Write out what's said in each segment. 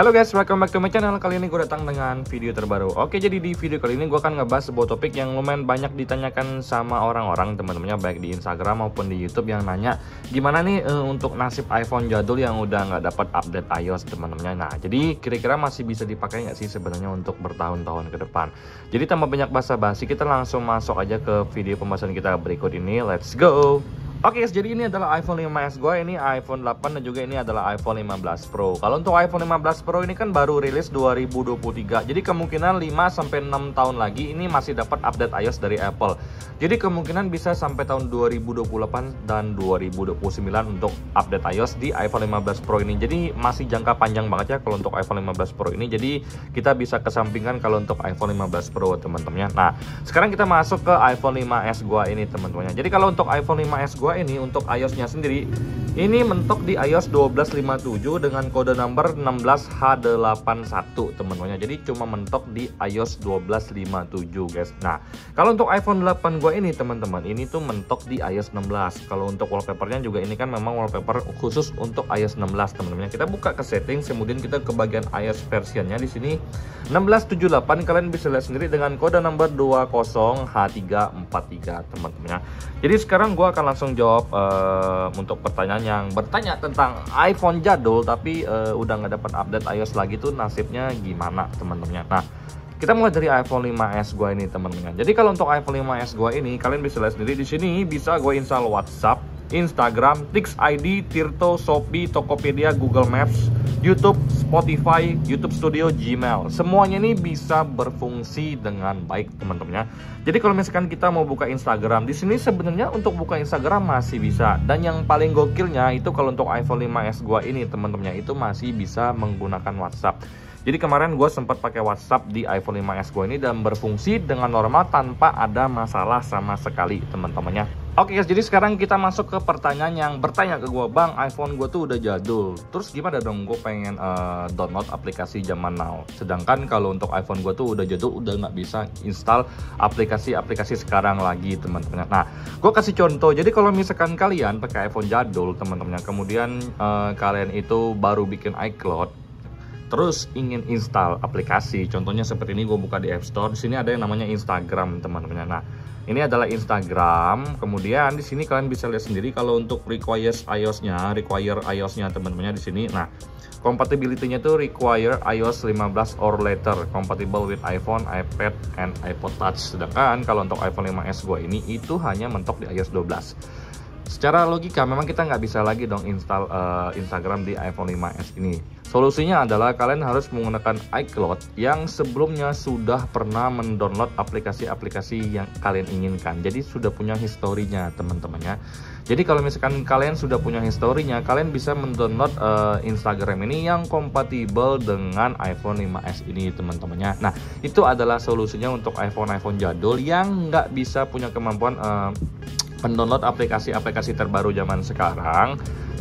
Halo guys, welcome back to my channel. Kali ini gue datang dengan video terbaru. Oke, jadi di video kali ini gue akan ngebahas sebuah topik yang lumayan banyak ditanyakan sama orang-orang, teman-temannya, baik di Instagram maupun di YouTube, yang nanya gimana nih untuk nasib iPhone jadul yang udah nggak dapat update iOS, teman-temannya. Nah, jadi kira-kira masih bisa dipakai nggak sih sebenarnya untuk bertahun-tahun ke depan? Jadi tanpa banyak basa-basi, kita langsung masuk aja ke video pembahasan kita berikut ini. Let's go! Oke guys, jadi ini adalah iPhone 5s gue, ini iPhone 8 dan juga ini adalah iPhone 15 Pro. Kalau untuk iPhone 15 Pro ini kan baru rilis 2023. Jadi kemungkinan 5-6 tahun lagi ini masih dapat update iOS dari Apple. Jadi kemungkinan bisa sampai tahun 2028 dan 2029 untuk update iOS di iPhone 15 Pro ini. Jadi masih jangka panjang banget ya kalau untuk iPhone 15 Pro ini. Jadi kita bisa kesampingkan kalau untuk iPhone 15 Pro, teman-temannya. Nah, sekarang kita masuk ke iPhone 5s gue ini, teman-temannya. Jadi kalau untuk iPhone 5s gue ini, untuk iOS-nya sendiri ini mentok di iOS 12.57 dengan kode number 16H81, teman-temannya. Jadi cuma mentok di iOS 12.57 guys. Nah, kalau untuk iPhone 8 gue ini, teman-teman, ini tuh mentok di iOS 16. Kalau untuk wallpapernya juga ini kan memang wallpaper khusus untuk iOS 16, teman-teman. Kita buka ke settings, kemudian kita ke bagian iOS versionnya di sini 16.78. Kalian bisa lihat sendiri dengan kode number 20H343, teman-teman. Jadi sekarang gue akan langsung jawab untuk pertanyaan yang bertanya tentang iPhone jadul tapi udah nggak dapat update iOS lagi, tuh nasibnya gimana, teman-teman. Nah, kita mulai dari iPhone 5s gue ini, teman-teman. Jadi kalau untuk iPhone 5s gue ini, kalian bisa lihat sendiri di sini bisa gue install WhatsApp, Instagram, TixID, Tirto, Shopee, Tokopedia, Google Maps, YouTube, Spotify, YouTube Studio, Gmail. Semuanya ini bisa berfungsi dengan baik, teman-teman. Jadi kalau misalkan kita mau buka Instagram, di sini sebenarnya untuk buka Instagram masih bisa. Dan yang paling gokilnya itu kalau untuk iPhone 5s gua ini, teman-teman, itu masih bisa menggunakan WhatsApp. Jadi kemarin gue sempat pakai WhatsApp di iPhone 5s gue ini dan berfungsi dengan normal tanpa ada masalah sama sekali, teman-temannya. Oke guys, jadi sekarang kita masuk ke pertanyaan yang bertanya ke gue, bang, iPhone gue tuh udah jadul, terus gimana dong gue pengen download aplikasi zaman now. Sedangkan kalau untuk iPhone gue tuh udah jadul, udah nggak bisa install aplikasi-aplikasi sekarang lagi, teman-teman. Nah, gue kasih contoh. Jadi kalau misalkan kalian pakai iPhone jadul, teman-teman, kemudian kalian itu baru bikin iCloud, terus ingin install aplikasi, contohnya seperti ini, gue buka di App Store. Di sini ada yang namanya Instagram, teman-teman. Nah, ini adalah Instagram. Kemudian di sini kalian bisa lihat sendiri kalau untuk require iOS-nya, teman-teman, di sini. Nah, compatibility-nya tuh require iOS 15 or later, compatible with iPhone, iPad, and iPod Touch. Sedangkan kalau untuk iPhone 5s gue ini itu hanya mentok di iOS 12. Secara logika memang kita nggak bisa lagi dong install Instagram di iPhone 5s ini. Solusinya adalah kalian harus menggunakan iCloud yang sebelumnya sudah pernah mendownload aplikasi-aplikasi yang kalian inginkan. Jadi sudah punya historinya, teman-temannya. Jadi kalau misalkan kalian sudah punya historinya, kalian bisa mendownload Instagram ini yang kompatibel dengan iPhone 5s ini, teman-temannya. Nah, itu adalah solusinya untuk iPhone jadul yang nggak bisa punya kemampuan mendownload aplikasi-aplikasi terbaru zaman sekarang.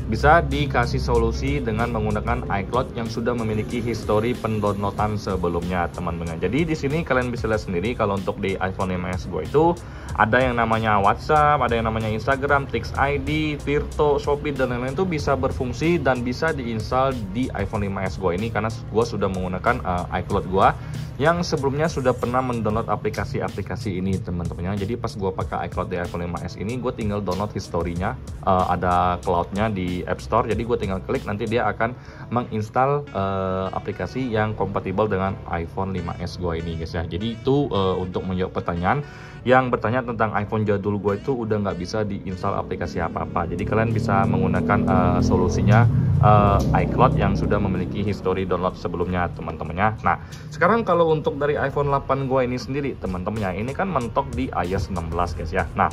Bisa dikasih solusi dengan menggunakan iCloud yang sudah memiliki histori pendownloadan sebelumnya, teman-teman. Jadi di sini kalian bisa lihat sendiri kalau untuk di iPhone 5s gue itu ada yang namanya WhatsApp, ada yang namanya Instagram, TixID, Tirto, Shopee, dan lain-lain itu bisa berfungsi dan bisa diinstal di iPhone 5s gue ini karena gue sudah menggunakan iCloud gue yang sebelumnya sudah pernah mendownload aplikasi-aplikasi ini, teman-teman. Jadi pas gue pakai iCloud di iPhone 5s ini, gue tinggal download historinya, ada cloudnya di App Store. Jadi gue tinggal klik, nanti dia akan menginstal aplikasi yang kompatibel dengan iPhone 5s gue ini, guys ya. Jadi itu untuk menjawab pertanyaan yang bertanya tentang iPhone jadul gue itu udah nggak bisa diinstal aplikasi apa-apa. Jadi kalian bisa menggunakan solusinya iCloud yang sudah memiliki histori download sebelumnya, teman-temannya. Nah, sekarang kalau untuk dari iPhone 8 gue ini sendiri, teman-temannya, ini kan mentok di iOS 16, guys ya. Nah,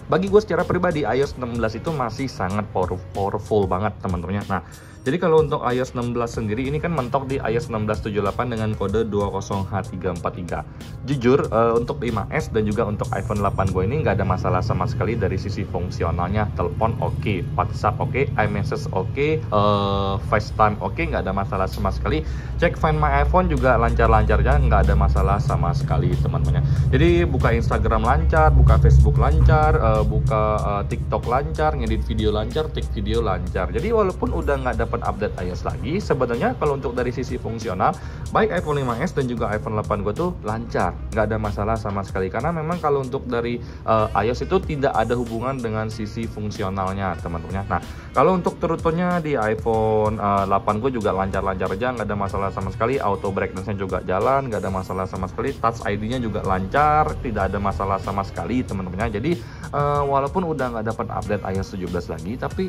bagi gue secara pribadi iOS 16 itu masih sangat powerful banget, teman-temannya. Nah, jadi kalau untuk iOS 16 sendiri ini kan mentok di iOS 16.78 dengan kode 20H343. Jujur untuk 5s dan juga untuk iPhone 8 gue ini nggak ada masalah sama sekali dari sisi fungsionalnya. Telepon oke, WhatsApp oke, iMessage oke, FaceTime oke, nggak ada masalah sama sekali. Cek Find My iPhone juga lancar-lancarnya, nggak ada masalah sama sekali, teman-teman. Jadi buka Instagram lancar, buka Facebook lancar, buka TikTok lancar, ngedit video lancar, take video lancar. Jadi walaupun udah nggak ada dapat update iOS lagi. Sebenarnya kalau untuk dari sisi fungsional, baik iPhone 5s dan juga iPhone 8 gue tuh lancar, nggak ada masalah sama sekali. Karena memang kalau untuk dari iOS itu tidak ada hubungan dengan sisi fungsionalnya teman-teman. Nah, kalau untuk turut-turutnya di iPhone 8 gue juga lancar-lancar aja, nggak ada masalah sama sekali. Auto brightness-nya juga jalan, nggak ada masalah sama sekali. Touch ID-nya juga lancar, tidak ada masalah sama sekali teman-teman. Jadi walaupun udah nggak dapat update iOS 17 lagi, tapi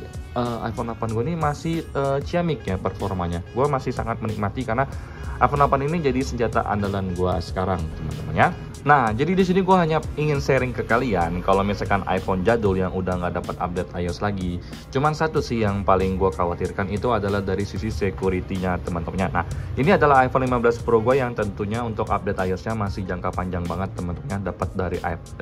iPhone 8 gue ini masih ciamik ya performanya. Gue masih sangat menikmati karena iPhone 8 ini jadi senjata andalan gue sekarang teman-teman ya. Nah, jadi di sini gue hanya ingin sharing ke kalian kalau misalkan iPhone jadul yang udah nggak dapat update iOS lagi. Cuman satu sih yang paling gue khawatirkan itu adalah dari sisi security-nya teman-teman. Nah, ini adalah iPhone 15 Pro gue yang tentunya untuk update iOS-nya masih jangka panjang banget teman-teman, dapat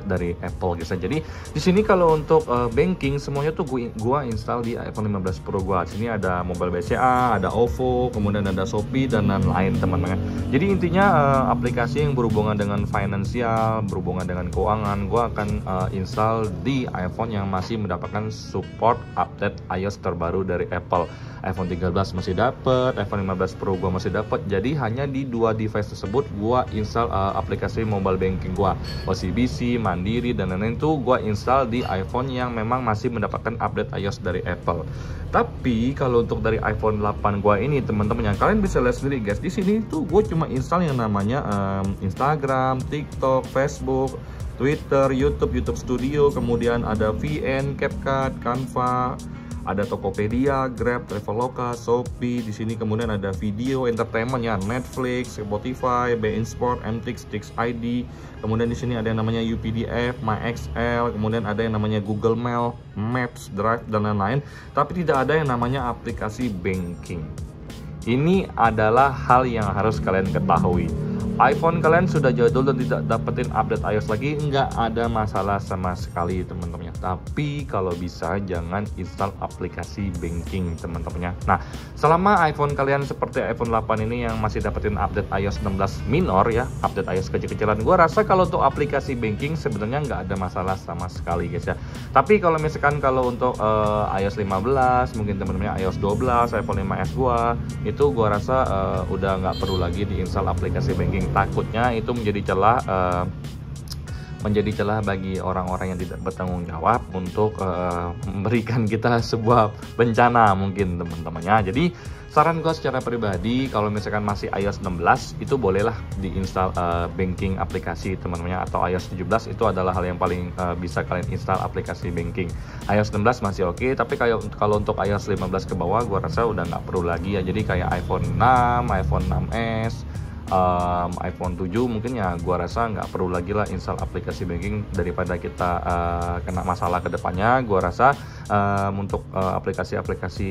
dari Apple guys. Jadi di sini kalau untuk banking semuanya tuh gue install di iPhone 15 Pro gue. Di sini ada Mobile BCA, ada OVO, kemudian ada Shopee dan lain-lain teman-teman. Jadi intinya aplikasi yang berhubungan dengan finance, berhubungan dengan keuangan, gue akan install di iPhone yang masih mendapatkan support update iOS terbaru dari Apple. iPhone 13 masih dapat, iPhone 15 Pro gue masih dapat. Jadi hanya di dua device tersebut gue install aplikasi mobile banking gue, OCBC, Mandiri dan lain-lain tuh gue install di iPhone yang memang masih mendapatkan update iOS dari Apple. Tapi kalau untuk dari iPhone 8 gue ini teman-teman, yang kalian bisa lihat sendiri guys, di sini tuh gue cuma install yang namanya Instagram, TikTok, Facebook, Twitter, YouTube Studio, kemudian ada VN, CapCut, Canva, ada Tokopedia, Grab, Traveloka, Shopee. Di sini kemudian ada video entertainment ya, Netflix, Spotify, beIN Sport, MTix, Tix ID. Kemudian di sini ada yang namanya UPDF, MyXL, kemudian ada yang namanya Google Mail, Maps, Drive dan lain-lain. Tapi tidak ada yang namanya aplikasi banking. Ini adalah hal yang harus kalian ketahui. iPhone kalian sudah jadul dan tidak dapetin update iOS lagi, nggak ada masalah sama sekali teman-teman. Tapi kalau bisa jangan install aplikasi banking teman-teman. Nah, selama iPhone kalian seperti iPhone 8 ini yang masih dapetin update iOS 16 minor ya, update iOS kecil-kecilan, gue rasa kalau untuk aplikasi banking sebenarnya nggak ada masalah sama sekali guys ya. Tapi kalau misalkan kalau untuk iOS 15, mungkin teman-teman iOS 12, iPhone 5s itu gue rasa udah nggak perlu lagi diinstal aplikasi banking. Takutnya itu menjadi celah bagi orang-orang yang tidak bertanggung jawab untuk memberikan kita sebuah bencana mungkin teman-temannya. Jadi saran gue secara pribadi, kalau misalkan masih iOS 16 itu bolehlah diinstal banking aplikasi teman-temannya, atau iOS 17 itu adalah hal yang paling bisa kalian install aplikasi banking. iOS 16 masih oke, tapi kalau untuk iOS 15 ke bawah gue rasa udah nggak perlu lagi ya. Jadi kayak iPhone 6, iPhone 6s, iPhone 7 mungkin ya gua rasa nggak perlu lagi lah install aplikasi banking, daripada kita kena masalah ke depannya. Gua rasa untuk aplikasi-aplikasi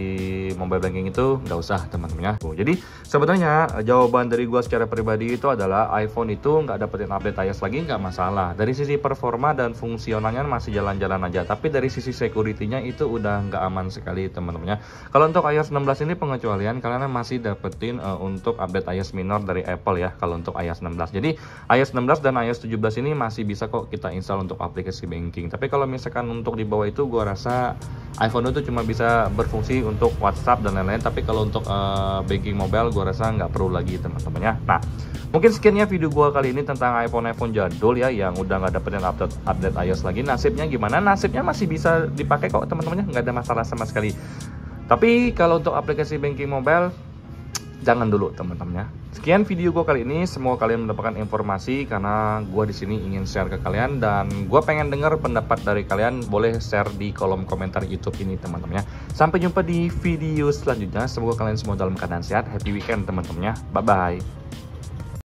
mobile banking itu nggak usah teman-teman ya. Jadi sebenarnya jawaban dari gua secara pribadi itu adalah iPhone itu nggak dapetin update iOS lagi nggak masalah. Dari sisi performa dan fungsionalnya masih jalan-jalan aja, tapi dari sisi security-nya itu udah nggak aman sekali teman-teman ya. Kalau untuk iOS 16 ini pengecualian, kalian masih dapetin untuk update iOS minor dari Apple ya kalau untuk iOS 16. Jadi iOS 16 dan iOS 17 ini masih bisa kok kita install untuk aplikasi banking. Tapi kalau misalkan untuk di bawah itu gua rasa iPhone itu cuma bisa berfungsi untuk WhatsApp dan lain-lain. Tapi kalau untuk banking mobile gua rasa nggak perlu lagi teman-teman ya. Nah, mungkin sekian ya video gua kali ini tentang iPhone jadul ya yang udah nggak dapetin update iOS lagi. Nasibnya gimana? Nasibnya masih bisa dipakai kok teman-temannya, nggak ada masalah sama sekali. Tapi kalau untuk aplikasi banking mobile jangan dulu teman-teman ya. Sekian video gue kali ini, semoga kalian mendapatkan informasi karena gue di sini ingin share ke kalian dan gue pengen dengar pendapat dari kalian. Boleh share di kolom komentar YouTube ini teman-teman ya. Sampai jumpa di video selanjutnya. Semoga kalian semua dalam keadaan sehat. Happy weekend teman-teman ya. Bye bye.